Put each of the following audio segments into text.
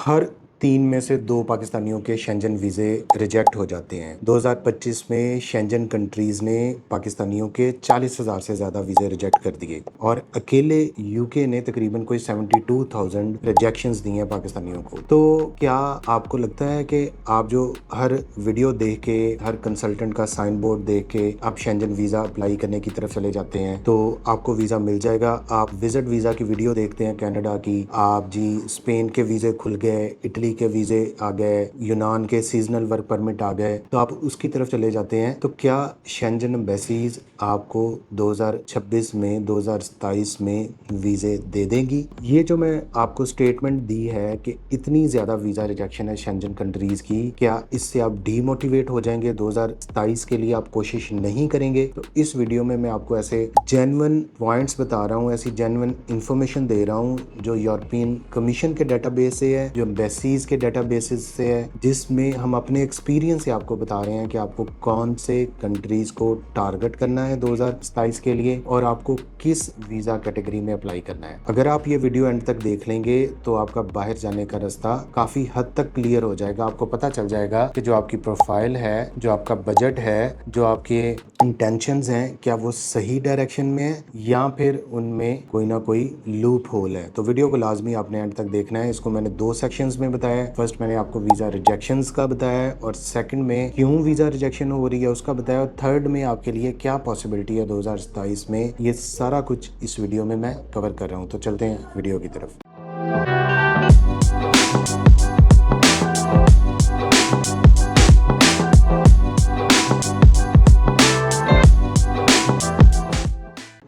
हर 3 में से 2 पाकिस्तानियों के शेंजन वीज़े रिजेक्ट हो जाते हैं। 2025 में शेंजन कंट्रीज़ ने पाकिस्तानियों के 40,000 से ज़्यादा वीज़े रिजेक्ट कर दिए और अकेले यूके ने तकरीबन कोई 72,000 रिजेक्शंस दिए हैं पाकिस्तानियों को। तो क्या आपको लगता है कि आप जो हर वीडियो देख के, हर कंसल्टेंट का साइन बोर्ड देख के आप शेंजन वीज़ा अप्लाई करने की तरफ चले जाते हैं तो आपको वीज़ा मिल जाएगा? आप विजिट वीज़ा की वीडियो देखते हैं कनाडा की, आप जी स्पेन के वीज़े खुल गए, इटली के वीज़े आ गए, यूनान के सीजनल वर्क परमिट आ गए, तो आप उसकी तरफ चले जाते हैं। तो क्या शेंजन एम्बेसीज आपको 2026 में 2027 में वीज़े दे देंगी? ये जो मैं आपको स्टेटमेंट दी है कि इतनी ज़्यादा वीज़ा रिजेक्शन है शेंजन कंट्रीज़ की, क्या इससे आप डीमोटिवेट हो जाएंगे? 2027 के लिए आप कोशिश नहीं करेंगे? तो इस वीडियो में मैं आपको ऐसे जेन्युइन पॉइंट्स बता रहा हूँ, ऐसी जेन्युइन इंफॉर्मेशन दे रहा हूँ जो यूरोपियन कमीशन के डाटाबेस से है, जो एम्बेसीज के डाटाबेसेस से है, जिसमें हम अपने एक्सपीरियंस से आपको बता रहे हैं कि आपको कौन से कंट्रीज को टारगेट करना है 2027 के लिए और आपको किस वीज़ा कैटेगरी में अप्लाई करना है। अगर आप ये वीडियो एंड तक देख लेंगे तो आपका बाहर जाने का रास्ता काफ़ी हद तक क्लियर हो जाएगा। आपको पता चल जाएगा कि जो आपकी प्रोफाइल है, जो आपका बजट है, जो आपके इंटेंशंस हैं, क्या वो सही डायरेक्शन में है या फिर उनमें कोई ना कोई लूप होल है। तो वीडियो को लाजमी आपने एंड तक देखना है। इसको मैंने 2 सेक्शंस में बताया है। फर्स्ट मैंने आपको वीज़ा रिजेक्शंस का बताया है और सेकंड में क्यों वीज़ा रिजेक्शन हो रही है उसका बताया और थर्ड में आपके लिए क्या पॉसिबिलिटी है 2027 में। ये सारा कुछ इस वीडियो में मैं कवर कर रहा हूँ। तो चलते हैं वीडियो की तरफ।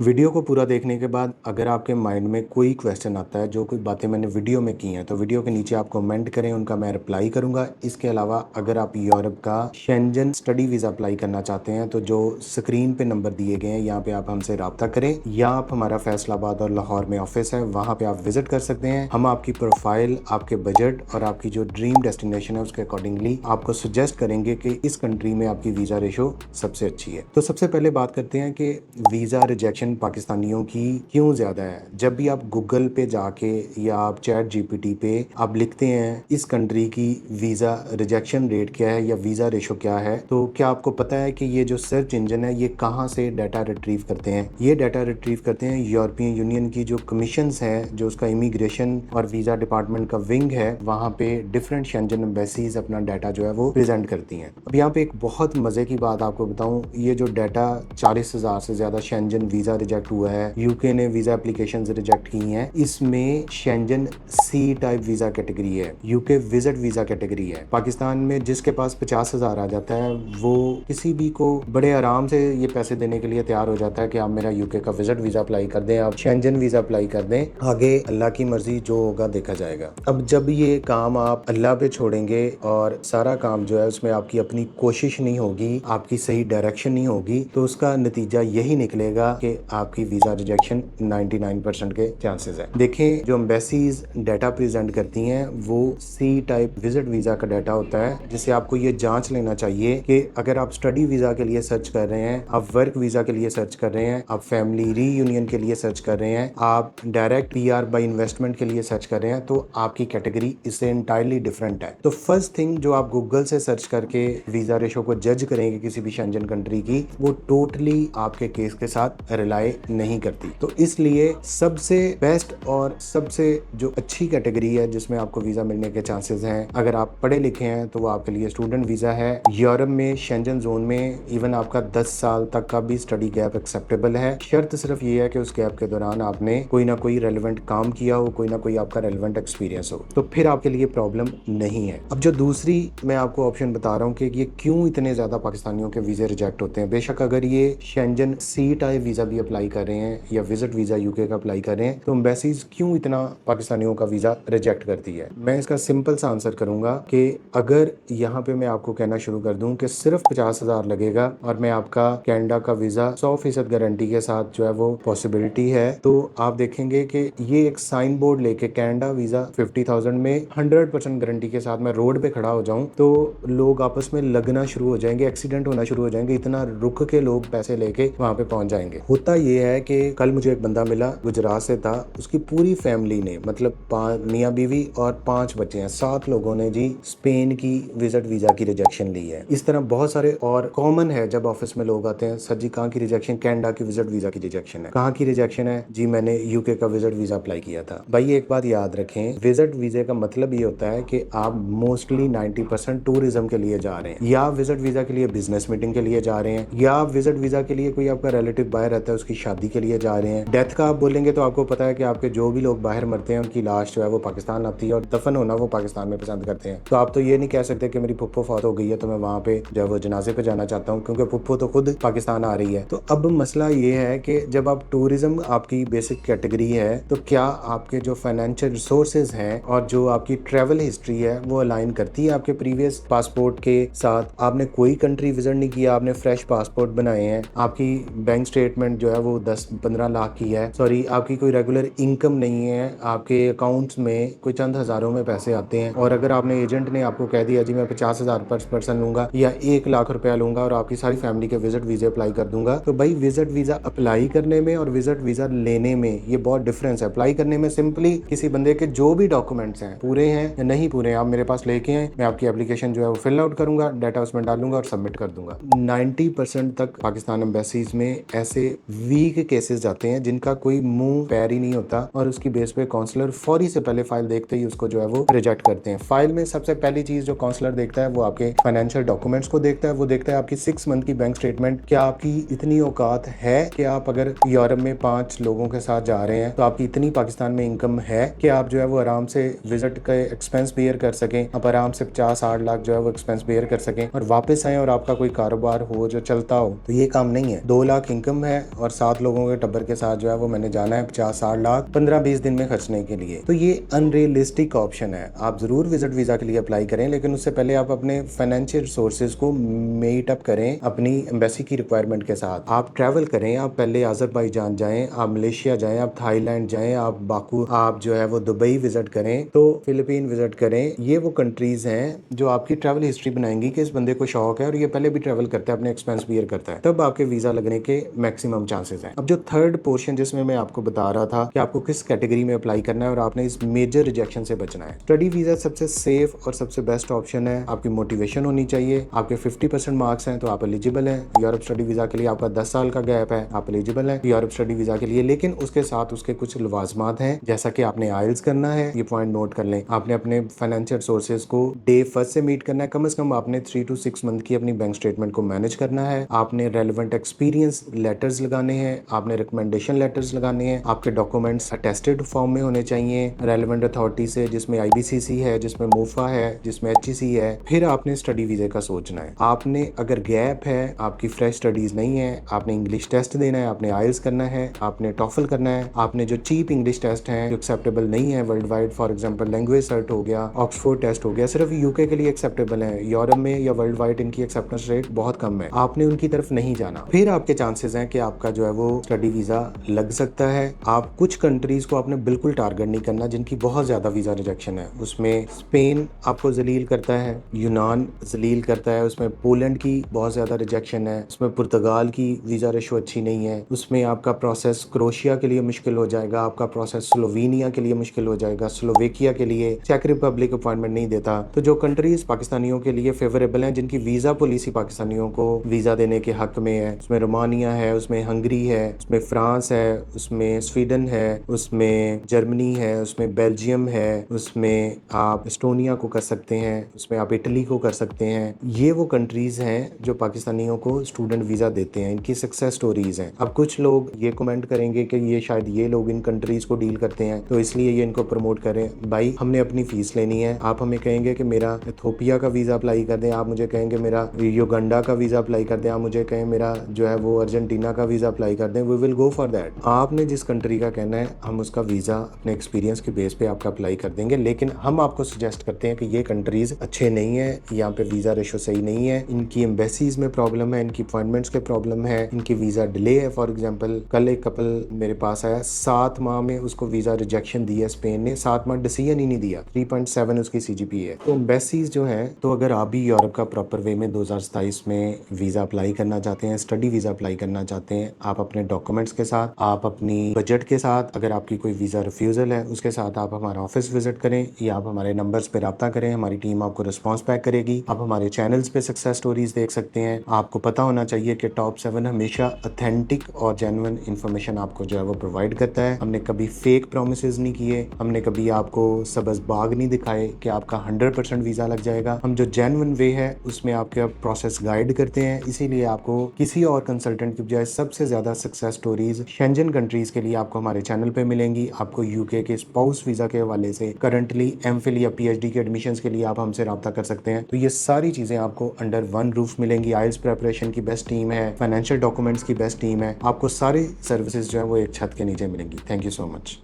वीडियो को पूरा देखने के बाद अगर आपके माइंड में कोई क्वेश्चन आता है, जो कोई बातें मैंने वीडियो में की हैं, तो वीडियो के नीचे आप कमेंट करें, उनका मैं रिप्लाई करूंगा। इसके अलावा अगर आप यूरोप का शेंजन स्टडी वीज़ा अप्लाई करना चाहते हैं तो जो स्क्रीन पे नंबर दिए गए हैं यहाँ पे आप हमसे रब्ता करें या आप हमारा फैसलाबाद और लाहौर में ऑफिस है, वहाँ पे आप विजिट कर सकते हैं। हम आपकी प्रोफाइल, आपके बजट और आपकी जो ड्रीम डेस्टिनेशन है उसके अकॉर्डिंगली आपको सजेस्ट करेंगे कि इस कंट्री में आपकी वीज़ा रेशो सबसे अच्छी है। तो सबसे पहले बात करते हैं कि वीज़ा रिजेक्शन पाकिस्तानियों की क्यों ज़्यादा है। जब भी आप गूगल पे जाके या आप चैट जीपीटी पे आप लिखते हैं इस कंट्री की वीज़ा रिजेक्शन रेट क्या है या वीज़ा रेशो क्या है, तो क्या आपको पता है कि ये जो सर्च इंजन है ये कहाँ से डाटा रिट्रीव करते हैं? ये डाटा रिट्रीव करते हैं यूरोपियन यूनियन की जो कमीशंस है, जो उसका इमिग्रेशन और वीज़ा डिपार्टमेंट का विंग है, वहाँ पे डिफरेंट शेंजन एम्बेसीज अपना डाटा जो है वो प्रेजेंट करती हैं। अब यहाँ पे एक बहुत मज़े की बात आपको बताऊँ, ये जो डाटा 40,000 से ज़्यादा शेंजन वीज़ा रिजेक्ट हुआ है, यूके ने वीज़ा एप्लीकेशंस रिजेक्ट की हैं, इसमें Schengen C type visa category है, यूके विजिट वीज़ा कैटेगरी है। पाकिस्तान में जिसके पास 50,000 आ जाता है वो किसी भी को बड़े आराम से ये पैसे देने के लिए तैयार हो जाता है कि आप मेरा यूके का विजिट वीज़ा अप्लाई कर दें, आप शेंजन वीज़ा अप्लाई कर दें, आगे अल्लाह की मर्जी, जो होगा देखा जाएगा। अब जब ये काम आप अल्लाह पे छोड़ेंगे और सारा काम जो है उसमें आपकी अपनी कोशिश नहीं होगी, आपकी सही डायरेक्शन नहीं होगी, तो उसका नतीजा यही निकलेगा कि आपकी वीज़ा रिजेक्शन 99% के चांसेस है। देखें, जो एम्बेसीज डाटा प्रेजेंट करती हैं वो सी टाइप विजिट वीज़ा का डाटा होता है, जिससे आपको ये जांच लेना चाहिए कि अगर आप स्टडी वीज़ा के लिए सर्च कर रहे हैं, आप वर्क वीज़ा के लिए सर्च कर रहे हैं, आप फैमिली रीयूनियन के लिए सर्च कर रहे हैं, आप डायरेक्ट पीआर बाय इन्वेस्टमेंट के लिए सर्च कर रहे हैं, तो आपकी कैटेगरी इससे इंटायरली डिफरेंट है। तो फर्स्ट थिंग जो आप गूगल से सर्च करके वीज़ा रेशो को जज करेंगे किसी भी शेंजन कंट्री की, वो टोटली आपके केस के साथ रिलाई नहीं करती। तो इसलिए सबसे बेस्ट और सबसे जो अच्छी कैटेगरी है जिसमें आपको वीज़ा मिलने के चांसेस हैं, अगर आप पढ़े लिखे हैं तो वो आपके लिए स्टूडेंट वीज़ा है। यूरोप में शेंजन जोन में इवन आपका 10 साल तक का भी स्टडी गैप एक्सेप्टेबल है। शर्त सिर्फ ये है कि उस गैप के दौरान आपने कोई ना कोई रेलिवेंट काम किया हो, कोई ना कोई आपका रेलिवेंट एक्सपीरियंस हो, तो फिर आपके लिए प्रॉब्लम नहीं है। अब जो दूसरी मैं आपको ऑप्शन बता रहा हूँ कि ये क्यों इतने ज़्यादा पाकिस्तानियों के वीज़े रिजेक्ट होते हैं। बेशक अगर ये शेंजन सी टाइप वीज़ा भी अप्लाई कर रहे हैं या विजिट वीज़ा यूके का अप्लाई कर रहे हैं, तो एम्बेसीज क्यों इतना पाकिस्तानियों का वीज़ा रिजेक्ट करती है। मैं इसका सिंपल सा आंसर करूंगा कि अगर यहाँ पे मैं आपको कहना शुरू कर दूं कि सिर्फ 50,000 लगेगा और मैं आपका कनाडा का वीज़ा 100% गारंटी के साथ जो है वो पॉसिबिलिटी है, तो आप देखेंगे कि ये एक साइन बोर्ड लेके कनाडा वीज़ा 50,000 में 100% गारंटी के साथ मैं रोड पे खड़ा हो जाऊं तो लोग आपस में लगना शुरू हो जाएंगे, एक्सीडेंट होना शुरू हो जाएंगे, इतना रुक के लोग पैसे लेके वहां पे पहुंच जाएंगे। होता ये है कि कल मुझे एक बंदा मिला, गुजरात से था, उसकी पूरी फैमिली ने, मतलब मियाँ बीवी और 5 बच्चे हैं, 7 लोगों ने जी स्पेन की विजिट वीजा की रिजेक्शन ली है। इस तरह बहुत सारे और कॉमन है जब ऑफिस में लोग आते हैं, सर जी कहाँ की रिजेक्शन? कनाडा की विजिट वीजा की रिजेक्शन है। कहाँ की रिजेक्शन है? जी मैंने यूके का विजिट वीजा अप्लाई किया था। भाई एक बात याद रखें, विजिट वीजे का मतलब ये होता है कि आप मोस्टली 90% टूरिज्म के लिए जा रहे हैं, या विजिट वीजा के लिए बिजनेस मीटिंग के लिए जा रहे हैं, या विजिट वीजा के लिए कोई आपका रिलेटिव बाहर रहता है उसकी शादी के लिए जा रहे हैं। डेथ का आप बोलेंगे तो आपको पता है कि आपके जो भी लोग बाहर मरते हैं उनकी लाश जो है वो पाकिस्तान आती है और दफन होना वो पाकिस्तान में पसंद करते हैं। तो आप तो ये नहीं कह सकते कि मेरी फुप्पो फौत हो गई है तो मैं वहाँ पे जो है वो जनाजे पे जाना चाहता हूँ, क्योंकि फुप्पो तो खुद पाकिस्तान आ रही है। तो अब मसला ये है कि जब आप टूरिज्म आपकी बेसिक कैटेगरी है तो क्या आपके जो फाइनेंशियल रिसोर्सेज हैं और जो आपकी ट्रैवल हिस्ट्री है वो अलाइन करती है आपके प्रीवियस पासपोर्ट के साथ? आपने कोई कंट्री विजिट नहीं किया, आपने फ्रेश पासपोर्ट बनाए हैं, आपकी बैंक स्टेटमेंट जो है वो 10-15 लाख की है, सॉरी आपकी कोई रेगुलर इनकम नहीं है, आपके अकाउंट्स में कोई चंद हजारों में पैसे आते हैं, और अगर आपने एजेंट ने आपको कह दिया जी मैं 50,000 पर पर्सन लूंगा या 1 लाख रुपया लूंगा और आपकी सारी फैमिली के विजिट वीजे अप्लाई कर दूंगा, तो भाई विजिट वीजा अप्लाई करने में और विजिट वीजा लेने में ये बहुत डिफरेंस है। अप्लाई करने में सिंपली किसी बंदे के जो भी डॉक्यूमेंट्स हैं पूरे हैं या नहीं पूरे हैं आप मेरे पास लेके आए, मैं आपकी एप्लीकेशन जो है वो फिल आउट करूंगा, डाटा उसमें डालूंगा और सबमिट कर दूंगा। 90% तक पाकिस्तान एम्बेसीज में ऐसे वीक केसेस जाते हैं जिनका कोई मुंह पैर ही नहीं होता, और उसकी बेस पे काउंसलर फौरी से पहले फाइल देखते ही उसको जो है वो रिजेक्ट करते हैं। फाइल में सबसे पहली चीज जो काउंसलर देखता है वो आपके फाइनेंशियल डॉक्यूमेंट्स को देखता है, वो देखता है आपकी 6 मंथ की बैंक स्टेटमेंट, क्या आपकी इतनी औकात है कि आप अगर यूरोप में 5 लोगों के साथ जा रहे हैं तो आपकी इतनी पाकिस्तान में इनकम है कि आप जो है वो आराम से विजिट के एक्सपेंस बेयर कर सकें, आप आराम से 50-60 लाख जो है वो एक्सपेंस बेयर कर सकें और वापस आए और आपका कोई कारोबार हो जो चलता हो। तो ये काम नहीं है। 2 लाख इनकम है और 7 लोगों के टब्बर के साथ जो है वो मैंने जाना है 50-60 लाख 15-20 दिन में खर्चने के लिए, तो ये अनरियलिस्टिक ऑप्शन है। आप जरूर विजिट वीजा के लिए अप्लाई करें, लेकिन उससे पहले आप अपने फाइनेंशियल रिसोर्सेज को मीट अप करें अपनी एम्बेसी की रिक्वायरमेंट के साथ। आप ट्रैवल करें, आप पहले अजरबैजान जाएं, आप मलेशिया जाएं, आप थाईलैंड जाएं, आप बाकू, आप जो है वो दुबई विजिट करें, तो फिलीपीन विजिट करें। ये वो कंट्रीज हैं जो आपकी ट्रैवल हिस्ट्री बनाएंगी कि इस बंदे को शौक है और ये पहले भी ट्रैवल करता है, अपने एक्सपेंस बियर करता है, तब आपके वीजा लगने के मैक्सिमम चांसेस हैं। अब जो थर्ड पोर्शन जिसमें मैं आपको बता रहा था कि आपको किस कैटेगरी में अप्लाई करना है और आपने इस मेजर रिजेक्शन से बचना है। स्टडी वीजा सबसे सेफ और सबसे बेस्ट ऑप्शन है। आपकी मोटिवेशन होनी चाहिए, आपके 50% मार्क्स हैं तो आप एलिजिबल हैं यूरोप स्टडी वीजा के लिए। आपका 10 साल का गैप है, आप एलिजिबल हैं यूरोप स्टडी वीजा के लिए, लेकिन उसके साथ उसके कुछ लवाजमात हैं, जैसा कि आपने आइल्स करना है, ये पॉइंट नोट कर लें। आपने अपने फाइनेंशियल सोर्सेज को डे फर्स्ट से मीट करना है, कम से कम आपने 3 to 6 मंथ की अपनी बैंक स्टेटमेंट को मैनेज करना है, आपने रेलिवेंट एक्सपीरियंस लेटर्स लगाने हैं, आपने रिकमेंडेशन लेटर्स लगाने हैं, आपके डॉक्यूमेंट्स अटेस्टेड फॉर्म में होने चाहिए रेलिवेंट अथॉरिटी से, जिसमें IBCC है, जिसमें मूफा है, जिसमें HEC है। फिर आपने स्टडी वीजे का सोचना है। आपने अगर गैप है, आपकी फ्रेश स्टडीज नहीं है, आपने इंग्लिश टेस्ट देना है, आपने आइल्स करना है, आपने टॉफल करना है, आपने जो चीप इंग्लिश टेस्ट हैं जो एक्सेप्टेबल नहीं है world wide, for example language cert हो गया, ऑक्सफोर्ड टेस्ट हो गया, सिर्फ यूके के लिए एक्सेप्टेबल है, यूरोप में या वर्ल्ड वाइड इनकी एक्सेप्टेंस रेट बहुत कम है, आपने उनकी तरफ नहीं जाना। फिर आपके चांसेस हैं कि आपका जो है वो स्टडी वीजा लग सकता है। आप कुछ कंट्रीज को आपने बिल्कुल टारगेट नहीं करना जिनकी बहुत ज्यादा वीजा रिजेक्शन है। उसमें स्पेन आपको जलील करता है, यूनान जलील करता है, उसमें पोलैंड की बहुत ज्यादा रिजेक्शन है, उसमें पुर्तगाल की वीजा रेशो अच्छी नहीं है, उसमें आपका प्रोसेस क्रोशिया के लिए मुश्किल हो जाएगा, आपका प्रोसेस स्लोवेनिया के लिए मुश्किल हो जाएगा, स्लोवेकिया के लिए, चेक रिपब्लिक अपॉइंटमेंट नहीं देता। तो जो कंट्रीज पाकिस्तानियों के लिए फेवरेबल हैं, जिनकी वीजा पॉलिसी पाकिस्तानियों को वीजा देने के हक में है, उसमें रोमानिया है, उसमें हंगरी है, उसमें फ्रांस है, उसमें स्वीडन है, उसमें जर्मनी है, उसमें बेल्जियम है, उसमें आप एस्टोनिया को कर सकते हैं, उसमें आप इटली को कर सकते हैं। ये वो कंट्रीज हैं जो पाकिस्तानियों को स्टूडेंट वीजा देते हैं, इनकी सक्सेस स्टोरीज हैं। अब कुछ लोग ये कमेंट करेंगे कि ये शायद ये लोग इन कंट्रीज को डील करते हैं तो इसलिए ये इनको प्रमोट करें। भाई हमने अपनी फीस लेनी है। आप हमें कहेंगे कि मेरा इथोपिया का वीजा अप्लाई कर दें, आप मुझे कहेंगे मेरा युगांडा का वीजा अप्लाई कर दें, आप मुझे कहें मेरा जो है वो अर्जेंटीना का वीजा अप्लाई कर दें, we will go for that. आपने जिस कंट्री का कहना है हम उसका वीजा अपने एक्सपीरियंस के बेस पे आपका अप्लाई कर देंगे, लेकिन हम आपको सजेस्ट करते हैं कि ये कंट्रीज अच्छे नहीं है, यहाँ पे वीजा रेशो सही नहीं है, इनकी एम्बेसीज में प्रॉब्लम है, इनकी अपॉइंटमेंट्स के प्रॉब्लम है, इनकी वीजा डिले है। फॉर एग्जांपल कल एक कपल मेरे पास आया, 7 माह में उसको वीजा रिजेक्शन दिया स्पेन ने, 7 माह डिसीजन ही नहीं दिया, 3.7 उसकी CGP है। तो एम्बेसीज जो है, तो अगर आप भी यूरोप का प्रॉपर वे में 2027 में वीजा अप्लाई करना चाहते हैं, स्टडी वीजा अप्लाई करना चाहते हैं, आप आप अपने डॉक्यूमेंट्स के साथ, आप अपनी बजट के साथ, अगर आपकी कोई वीज़ा रिफ्यूज़ल है उसके साथ आप हमारा ऑफिस विजिट करें या आप हमारे नंबर्स पे रब्ता करें। हमारी टीम आपको रिस्पॉन्स पैक करेगी। आप हमारे चैनल्स पे सक्सेस स्टोरीज देख सकते हैं। आपको पता होना चाहिए कि टॉप 7 हमेशा ऑथेंटिक और जेन्युइन इन्फॉर्मेशन आपको जो है वो प्रोवाइड करता है। हमने कभी फेक प्रोमिसेस नहीं किए, हमने कभी आपको सबज बाग नहीं दिखाए कि आपका 100% वीज़ा लग जाएगा। हम जो जेन्युइन वे है उसमें आपका प्रोसेस गाइड करते हैं। इसीलिए आपको किसी और कंसल्टेंट की बजाय सबसे ज़्यादा सक्सेस स्टोरीज शेंजन कंट्रीज़ के लिए आपको हमारे चैनल पे मिलेंगी। आपको यूके के स्पाउस वीज़ा के हवाले से करंटली एमफिल या पीएचडी के एडमिशंस के लिए आप हमसे रब्ता कर सकते हैं। तो ये सारी चीज़ें आपको अंडर वन रूफ मिलेंगी। आइल्स प्रिपरेशन की बेस्ट टीम है, फाइनेंशियल डॉक्यूमेंट्स की बेस्ट टीम है, आपको सारी सर्विसेज जो है वो एक छत के नीचे मिलेंगी। Thank you so much.